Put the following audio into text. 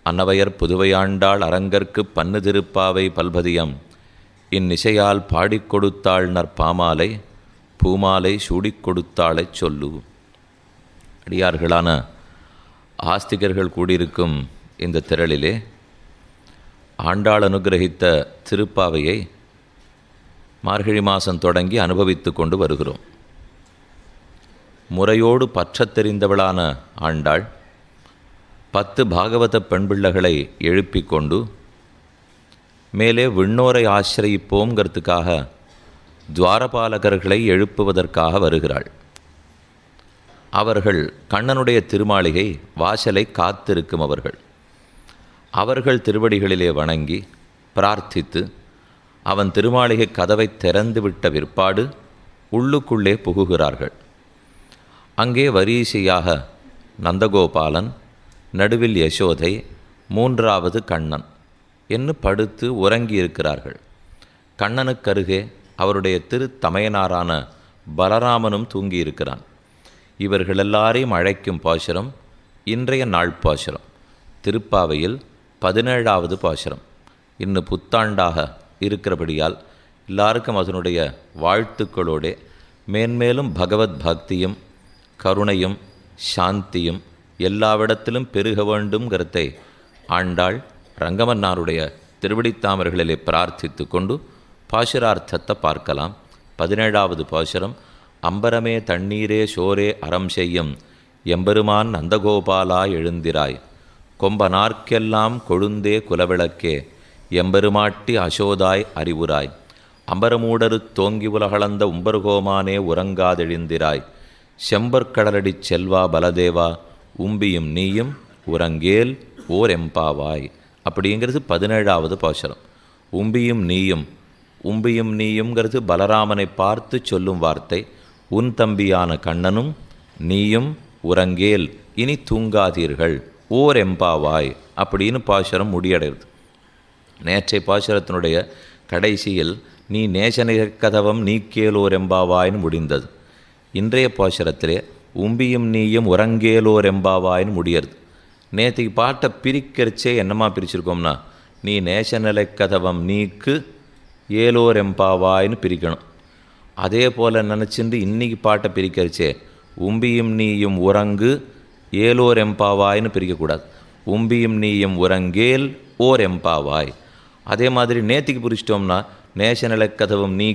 அன்னவையர் புதுவையாண்டாள் அரங்கற்குப் பன்னு திருப்பாவை பல்பதியம் இந்நிசையால் பாடிக் கொடுத்தாள் நற்பாமாலை பூமாலை சூடிக் கொடுத்தாளைச் சொல்லு. அடியார்களான ஆஸ்திகர்கள் கூடியிருக்கும் இந்த திரளிலே ஆண்டாள் அனுகிரகித்த திருப்பாவையை மார்கழி மாதம் தொடங்கி அனுபவித்து கொண்டு வருகிறோம். முறையோடு பற்றத் தெரிந்தவளான ஆண்டாள் 10 பாகவத பெண்பிள்ளைகளை எழுப்பிக் கொண்டு மேலே விண்ணோரை ஆசிரயிப்போங்கிறதுக்காக துவாரபாலகர்களை எழுப்புவதற்காக வருகிறாள். அவர்கள் கண்ணனுடைய திருமாளிகை வாசலை காத்திருக்கும் அவர்கள் திருவடிகளிலே வணங்கி பிரார்த்தித்து அவன் திருமாளிகை கதவை திறந்துவிட்ட விற்பாடு உள்ளுக்குள்ளே புகுகிறார்கள். அங்கே வரிசையாக நந்தகோபாலன், நடுவில் யசோதை, 3வது கண்ணன் என்று படுத்து உறங்கியிருக்கிறார்கள். கண்ணனுக்கருகே அவருடைய திருத்தமையனாரான பலராமனும் தூங்கியிருக்கிறான். இவர்களெல்லாரையும் அழைக்கும் பாசுரம் இன்றைய நாள் பாசுரம். திருப்பாவையில் 17வது பாசுரம். இன்னும் புத்தாண்டாக இருக்கிறபடியால் எல்லாருக்கும் அதனுடைய வாழ்த்துக்களோடு மேன்மேலும் பகவத் பக்தியும் கருணையும் சாந்தியும் எல்லாவிடத்திலும் பெருக வேண்டும்ங்கிறதை ஆண்டாள் ரங்கமன்னாருடைய திருவடித்தாமர்களிலே பிரார்த்தித்து கொண்டு பாசுரார்த்தத்தை பார்க்கலாம். 17வது பாசுரம். அம்பரமே தண்ணீரே சோரே அறம் செய்யும் எம்பெருமான் நந்தகோபாலா எழுந்திராய் கொம்பனார்க்கெல்லாம் கொழுந்தே குலவிளக்கே எம்பெருமாட்டி அசோதாய் அறிவுராய் அம்பரமூடரு தோங்கி உலகளந்த உம்பர்கோமானே உறங்காதெழுந்திராய் செம்பற்கடலடிச் செல்வா பலதேவா உம்பியும் நீயும் உறங்கேல் ஓர் எம்பாவாய். அப்படிங்கிறது 17வது பாசுரம். உம்பியும் நீயும்ங்கிறது பலராமனை பார்த்து சொல்லும் வார்த்தை. உன் தம்பியான கண்ணனும் நீயும் உறங்கேல் இனி தூங்காதீர்கள் ஓர் எம்பாவாய் அப்படின்னு பாசுரம் முடியடைகிறது. நேற்றை பாசுரத்தினுடைய கடைசியில் நீ நேசனிகதவம் நீக்கேலோர் எம்பாவாயின்னு முடிந்தது. இன்றைய பாசுரத்திலே உம்பியும் நீயும் உறங்கேலோர் எம்பாவாயின்னு முடியறது. நேற்றுக்கு பாட்டை பிரிக்கிறச்சே என்னமா பிரிச்சிருக்கோம்னா நீ நேசநிலை கதவம் நீக்கு ஏலோர் எம்பாவாயின்னு பிரிக்கணும். அதே போல் நினச்சிட்டு இன்றைக்கி பாட்டை பிரிக்கிறச்சே உம்பியும் நீயும் உறங்கு ஏலோர் எம்பாவாயின்னு பிரிக்கக்கூடாது. உம்பியும் நீயும் உறங்கேல் ஓர் எம்பாவாய். அதே மாதிரி நேற்றுக்கு புரிச்சிட்டோம்னா நேசநிலை கதவம் நீ